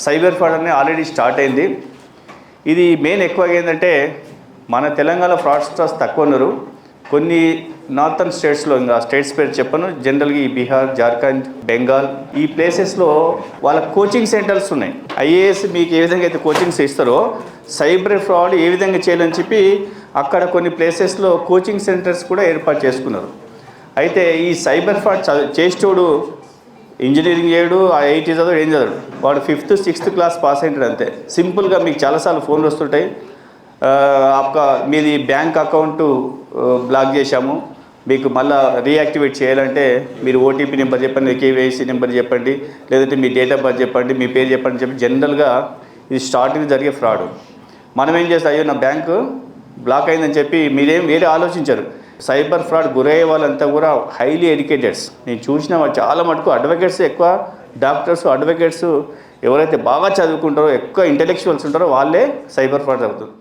Cyber fraud అనేది already start అయింది. ఇది మెయిన్ ఎక్కువగా ఏంటంటే మన తెలంగాణ ఫ్రాడ్స్టర్స్ తక్కువ ఉన్నారు. కొన్ని నార్థన్ స్టేట్స్లో, ఇంకా స్టేట్స్ పేరు చెప్పను, జనరల్గా ఈ బీహార్, జార్ఖండ్, బెంగాల్ ఈ ప్లేసెస్లో వాళ్ళ కోచింగ్ సెంటర్స్ ఉన్నాయి. ఐఏఎస్ మీకు ఏ విధంగా అయితే కోచింగ్స్ ఇస్తారో సైబర్ ఫ్రాడ్ ఏ విధంగా చేయాలని చెప్పి అక్కడ కొన్ని ప్లేసెస్లో కోచింగ్ సెంటర్స్ కూడా ఏర్పాటు చేసుకున్నారు. అయితే ఈ సైబర్ ఫ్రాడ్ చేసేటోడు ఇంజనీరింగ్ చేయడు, ఐఐటీ చదవడు, ఏం చదవడు, వాడు 5th 6th క్లాస్ పాస్ అయింటాడు అంతే. సింపుల్గా మీకు చాలాసార్లు ఫోన్లు వస్తుంటాయి, మీది బ్యాంక్ అకౌంటు బ్లాక్ చేశాము, మీకు మళ్ళీ రీయాక్టివేట్ చేయాలంటే మీరు ఓటీపీ నెంబర్ చెప్పండి, కేవైసీ నెంబర్ చెప్పండి, లేదంటే మీ డేట్ ఆఫ్ బర్త్ చెప్పండి, మీ పేరు చెప్పండి చెప్పి జనరల్గా ఇది స్టార్టింగ్ జరిగే ఫ్రాడ్. మనం ఏం చేస్తాం, అయ్యో నా బ్యాంకు బ్లాక్ అయిందని చెప్పి మీరేం వేరే ఆలోచించారు. సైబర్ ఫ్రాడ్ గురయ్యే వాళ్ళంతా కూడా హైలీ ఎడ్యుకేటెడ్స్. నేను చూసిన వాళ్ళు చాలా మటుకు అడ్వకేట్స్ ఎక్కువ, డాక్టర్స్, అడ్వకేట్స్ ఎవరైతే బాగా చదువుకుంటారో, ఎక్కువ ఇంటెలెక్చువల్స్ ఉంటారో వాళ్ళే సైబర్ ఫ్రాడ్ అవుతుంది.